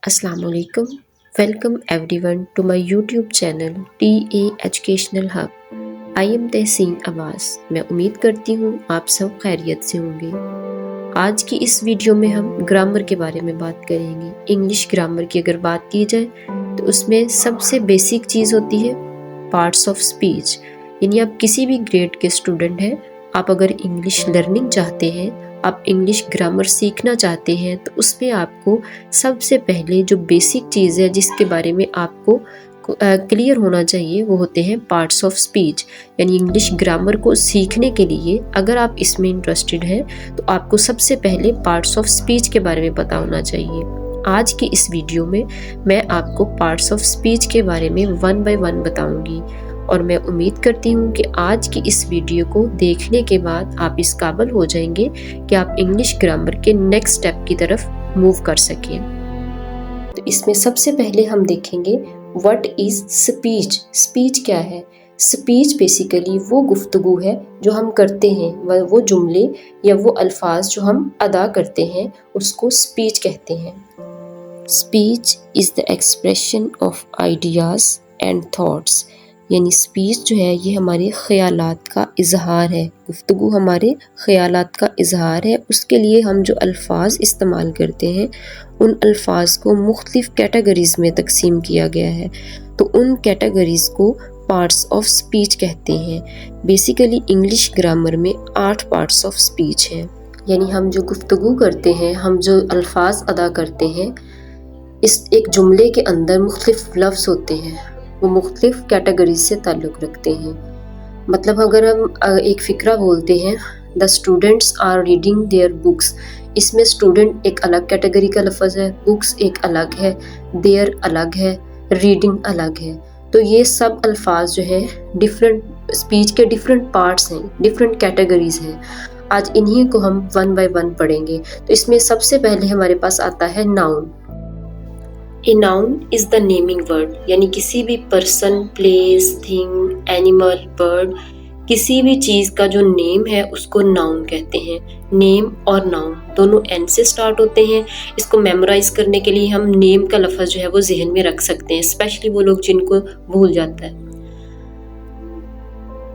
अस्सलाम वालेकुम। Welcome everyone to my YouTube channel TA educational hub. I am Tahseen Abbas. मैं उम्मीद करती हूँ आप सब खैरियत से होंगे। आज की इस वीडियो में हम ग्रामर के बारे में बात करेंगे। इंग्लिश ग्रामर की अगर बात की जाए तो उसमें सबसे बेसिक चीज़ होती है पार्ट्स ऑफ स्पीच। यानी आप किसी भी ग्रेड के स्टूडेंट हैं, आप अगर इंग्लिश लर्निंग चाहते हैं, आप इंग्लिश ग्रामर सीखना चाहते हैं, तो उसमें आपको सबसे पहले जो बेसिक चीज़ है जिसके बारे में आपको क्लियर होना चाहिए वो होते हैं पार्ट्स ऑफ स्पीच। यानी इंग्लिश ग्रामर को सीखने के लिए अगर आप इसमें इंटरेस्टेड हैं तो आपको सबसे पहले पार्ट्स ऑफ स्पीच के बारे में पता होना चाहिए। आज की इस वीडियो में मैं आपको पार्ट्स ऑफ स्पीच के बारे में वन बाय वन बताऊंगी और मैं उम्मीद करती हूँ कि आज की इस वीडियो को देखने के बाद आप इस काबिल हो जाएंगे कि आप इंग्लिश ग्रामर के नेक्स्ट स्टेप की तरफ मूव कर सकें। तो इसमें सबसे पहले हम देखेंगे व्हाट इज स्पीच। स्पीच क्या है? स्पीच बेसिकली वो गुफ्तगू है जो हम करते हैं, वो जुमले या वो अल्फाज जो हम अदा करते हैं उसको स्पीच कहते हैं। Speech is the expression of ideas and thoughts. यानी स्पीच जो है ये हमारे ख़यालात का इजहार है, गुफ्तगू हमारे ख़यालात का इजहार है। उसके लिए हम जो अल्फाज इस्तेमाल करते हैं उन अल्फाज को मुख्तलिफ़ कैटेगरीज़ में तकसीम किया गया है, तो उन कैटेगरीज़ को पार्ट्स ऑफ स्पीच कहते हैं। बेसिकली इंग्लिश ग्रामर में 8 पार्ट्स ऑफ स्पीच हैं। यानी हम जो गुफ्तगू करते हैं, हम जो अल्फाज अदा करते हैं, इस एक जुमले के अंदर मुख्तलिफ लफ्ज़ होते हैं, वो मुख्तलिफ कैटेगरीज से ताल्लुक़ रखते हैं। मतलब अगर हम एक फ़िक्रा बोलते हैं the students are reading their books, इसमें स्टूडेंट एक अलग कैटेगरी का लफ्ज़ है, बुक्स एक अलग है, देयर अलग है, रीडिंग अलग है। तो ये सब अल्फाज जो है डिफरेंट स्पीच के डिफरेंट पार्ट्स हैं, डिफरेंट कैटेगरीज हैं। आज इन्हीं को हम वन बाय वन पढ़ेंगे। तो इसमें सबसे पहले हमारे पास आता है noun. A noun is the naming word, यानी किसी भी person, place, thing, animal, bird, किसी भी चीज़ का जो नेम है उसको नाउन कहते हैं। नेम और नाउन दोनों एन से स्टार्ट होते हैं। इसको मेमोराइज करने के लिए हम नेम का लफ्ज़ जो है वो जहन में रख सकते हैं, स्पेशली वो लोग जिनको भूल जाता है।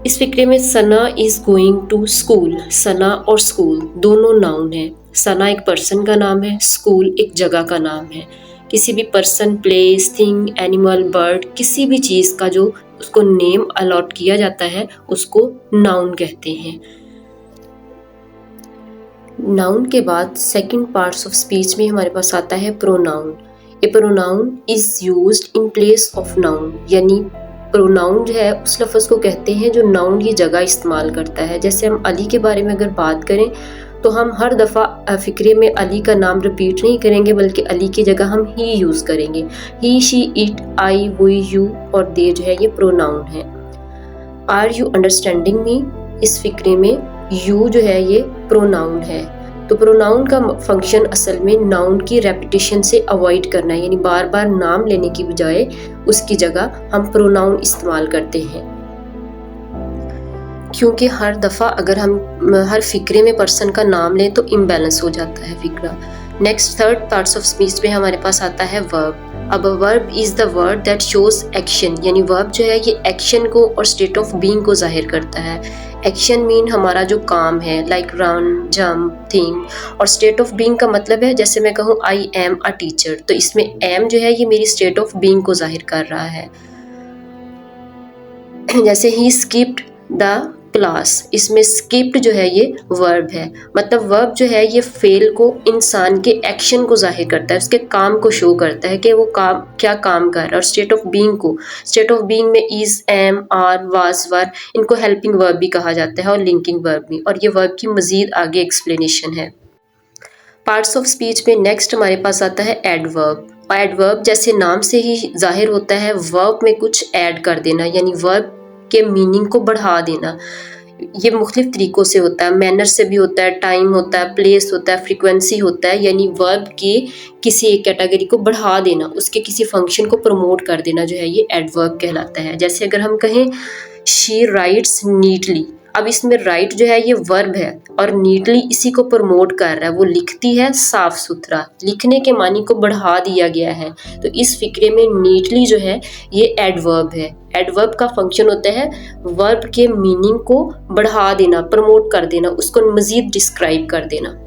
इस फिक्रे में सना इज़ गोइंग टू स्कूल, सना और स्कूल दोनों नाउन है। सना एक पर्सन का नाम है, स्कूल एक जगह का नाम है। किसी भी person, place, thing, animal, bird, किसी भी चीज़ का जो उसको नेम अलॉट किया जाता है उसको नाउन कहते हैं। नाउन के बाद सेकंड पार्ट्स ऑफ स्पीच में हमारे पास आता है pronoun. A pronoun is used in place of noun, यानी प्रोनाउन जो है उस लफ्ज़ को कहते हैं जो नाउन की जगह इस्तेमाल करता है। जैसे हम अली के बारे में अगर बात करें तो हम हर दफ़ा फ़िक्रे में अली का नाम रिपीट नहीं करेंगे, बल्कि अली की जगह हम ही यूज़ करेंगे। He, she, it, I, we, you और दे जो है ये प्रोनाउन है। आर यू अंडरस्टैंडिंग मी, इस फ़िक्रे में यू जो है ये प्रोनाउन है। तो प्रोनाउन का फंक्शन असल में नाउन की रेपिटेशन से अवॉइड करना है, यानी बार बार नाम लेने की बजाय उसकी जगह हम प्रोनाउन इस्तेमाल करते हैं, क्योंकि हर दफ़ा अगर हम हर फ़िक्रे में पर्सन का नाम लें तो इम्बैलेंस हो जाता है फ़िक्रा। Next third parts of speech में हमारे पास आता है वर्ब। अब verb is the word that shows action, यानी वर्ब जो है ये एक्शन को और स्टेट ऑफ बीइंग को जाहिर करता है। एक्शन मीन हमारा जो काम है, लाइक रन, जंप, थिंक, और स्टेट ऑफ बीइंग का मतलब है जैसे मैं कहूँ आई एम अ टीचर, तो इसमें एम जो है ये मेरी स्टेट ऑफ बीइंग को जाहिर कर रहा है। जैसे ही स्किप्ड द क्लास, इसमें स्किप्ड जो है ये वर्ब है, मतलब वर्ब जो है ये फेल को, इंसान के एक्शन को जाहिर करता है, उसके काम को शो करता है कि वो काम क्या काम कर रहा है। और स्टेट ऑफ बीइंग को, स्टेट ऑफ बीइंग में इज, एम, आर, वाज, वर, इनको हेल्पिंग वर्ब भी कहा जाता है और लिंकिंग वर्ब भी, और ये वर्ब की मजीद आगे एक्सप्लेनेशन है। पार्ट्स ऑफ स्पीच में नेक्स्ट हमारे पास आता है एडवर्ब। एडवर्ब जैसे नाम से ही जाहिर होता है, वर्ब में कुछ ऐड कर देना, यानी वर्ब के मीनिंग को बढ़ा देना। ये मुख्तलिफ तरीक़ों से होता है, मैनर से भी होता है, टाइम होता है, प्लेस होता है, फ्रीक्वेंसी होता है, यानी वर्ब के किसी एक कैटेगरी को बढ़ा देना, उसके किसी फंक्शन को प्रमोट कर देना जो है ये एडवर्ब कहलाता है। जैसे अगर हम कहें शी राइट्स नीटली, अब इसमें राइट जो है ये वर्ब है और नीटली इसी को प्रमोट कर रहा है, वो लिखती है साफ सुथरा, लिखने के मानी को बढ़ा दिया गया है। तो इस फिक्रे में नीटली जो है ये एडवर्ब है। एडवर्ब का फंक्शन होता है वर्ब के मीनिंग को बढ़ा देना, प्रमोट कर देना, उसको मजीद डिस्क्राइब कर देना।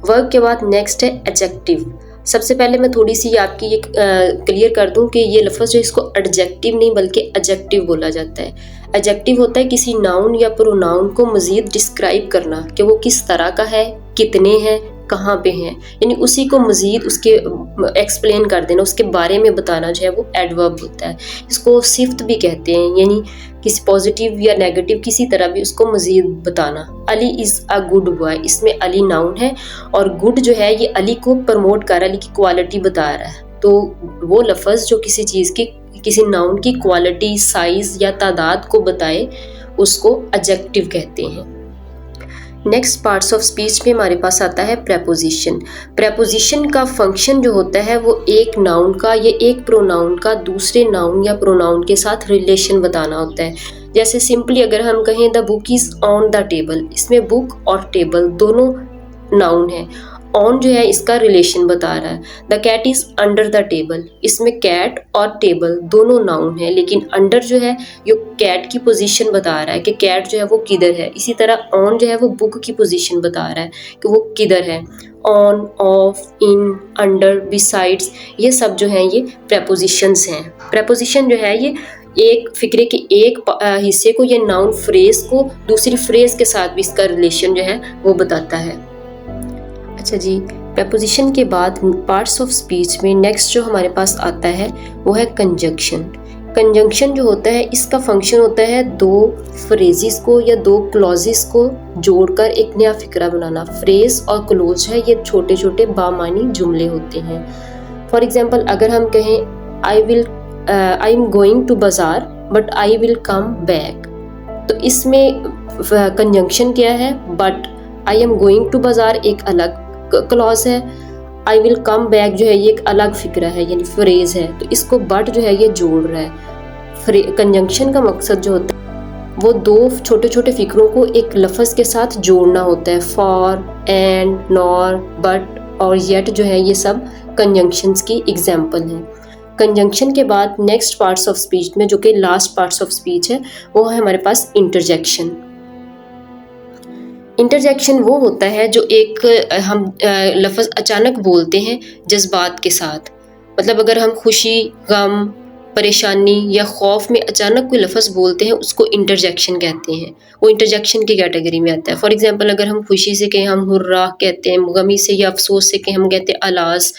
वर्ब के बाद नेक्स्ट है एडजेक्टिव। सबसे पहले मैं थोड़ी सी आपकी ये क्लियर कर दूं कि ये लफ्ज़ जो इसको एडजेक्टिव नहीं बल्कि एडजेक्टिव बोला जाता है। एडजेक्टिव होता है किसी नाउन या प्रोनाउन को मजीद डिस्क्राइब करना कि वो किस तरह का है, कितने हैं, कहाँ पे हैं, यानी उसी को मजीद उसके एक्सप्लेन कर देना, उसके बारे में बताना जो है वो एडवर्ब होता है। इसको सिफ्त भी कहते हैं, यानी किसी पॉजिटिव या नेगेटिव किसी तरह भी उसको मजीद बताना। Ali is a good boy, इसमें अली नाउन है और गुड जो है ये अली को प्रमोट कर रहा है, अली की क्वालिटी बता रहा है। तो वो लफ्ज़ जो किसी चीज़ की, किसी नाउन की क्वालिटी, साइज़ या तादाद को बताए उसको एडजेक्टिव कहते हैं। नेक्स्ट पार्ट्स ऑफ स्पीच में हमारे पास आता है प्रेपोजिशन। प्रेपोजिशन का फंक्शन जो होता है वो एक नाउन का या एक प्रोनाउन का दूसरे नाउन या प्रोनाउन के साथ रिलेशन बताना होता है। जैसे सिंपली अगर हम कहें the book is on the table, इसमें बुक और टेबल दोनों नाउन है। ऑन जो है इसका रिलेशन बता रहा है। The cat is under the table, इसमें कैट और टेबल दोनों नाउन है, लेकिन अंडर जो है ये कैट की पोजीशन बता रहा है कि कैट जो है वो किधर है। इसी तरह ऑन जो है वो बुक की पोजीशन बता रहा है कि वो किधर है। On, of, in, under, besides, ये सब जो हैं ये प्रेपोजिशंस हैं। प्रेपोजिशन जो है ये एक फिक्रे के एक हिस्से को या नाउन फ्रेज को दूसरी फ्रेज के साथ भी इसका रिलेशन जो है वो बताता है। अच्छा जी, प्रेपोजिशन के बाद पार्ट्स ऑफ स्पीच में नेक्स्ट जो हमारे पास आता है वो है कंजंक्शन। कंजंक्शन जो होता है इसका फंक्शन होता है दो फ्रेजेस को या दो क्लॉजेस को जोड़कर एक नया फिक्रा बनाना। फ्रेज और क्लोज है ये छोटे छोटे बामानी जुमले होते हैं। फॉर एग्जाम्पल अगर हम कहें I am going to bazaar but I will come back, तो इसमें कंजंक्शन क्या है? But. I am going to bazaar एक अलग क्लॉज है, आई विल कम बैक जो है ये एक अलग फिक्रा है यानी फ्रेज है, तो इसको बट जो है ये जोड़ रहा है। कंजंक्शन का मकसद जो होता है वो दो छोटे छोटे फिक्रों को एक लफ्ज़ के साथ जोड़ना होता है। फॉर, एंड, नॉर, बट और येट जो है ये सब कंजंक्शंस की एग्जाम्पल हैं। कंजंक्शन के बाद नेक्स्ट पार्ट्स ऑफ स्पीच में जो कि लास्ट पार्ट्स ऑफ स्पीच है वो है हमारे पास इंटरजेक्शन। इंटरजेक्शन वो होता है जो एक हम लफ्ज़ अचानक बोलते हैं जज्बात के साथ। मतलब अगर हम खुशी, गम, परेशानी या खौफ में अचानक कोई लफ्ज़ बोलते हैं उसको इंटरजेक्शन कहते हैं। वो इंटरजेक्शन की कैटेगरी में आता है। फॉर एग्जांपल अगर हम खुशी से कहें हम हुर्रा कहते हैं, गमी से या अफसोस से कहें हम कहते हैं अलास,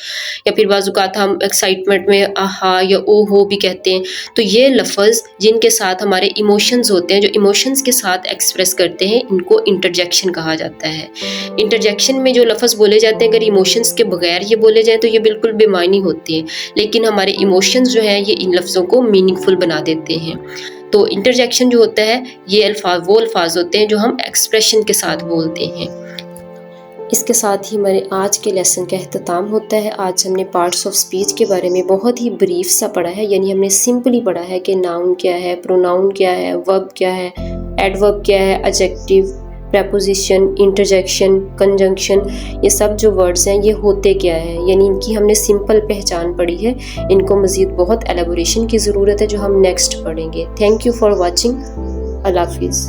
या फिर बाज़-औक़ात हम एक्साइटमेंट में आहा या ओ हो भी कहते हैं। तो ये लफ्ज़ जिनके साथ हमारे इमोशंस होते हैं, जो इमोशंस के साथ एक्सप्रेस करते हैं, इनको इंटरजेक्शन कहा जाता है। इंटरजेक्शन में जो लफ्ज़ बोले जाते हैं अगर इमोशंस के बगैर ये बोले जाएँ तो ये बिल्कुल बेमानी होते हैं, लेकिन हमारे इमोशंस जो हैं ये इन लफ्ज़ों को मीनिंगफुल बना देते हैं। तो इंटरजेक्शन जो होता है ये वो अल्फाज होते हैं जो हम एक्सप्रेशन के साथ बोलते हैं। इसके साथ ही हमारे आज के लेसन का अख्ताम होता है। आज हमने पार्ट्स ऑफ स्पीच के बारे में बहुत ही ब्रीफ सा पढ़ा है, यानी हमने सिंपली पढ़ा है कि नाउन क्या है, प्रोनाउन क्या है, वर्ब क्या है, एडवर्ब क्या है, एडजेक्टिव, प्रेपोजिशन, इंटरजेक्शन, कंजंक्शन, ये सब जो वर्ड्स हैं ये होते क्या है, यानी इनकी हमने सिंपल पहचान पढ़ी है। इनको मज़ीद बहुत एलेबोरेशन की ज़रूरत है जो हम नेक्स्ट पढ़ेंगे। Thank you for watching. अल्लाह हाफिज़।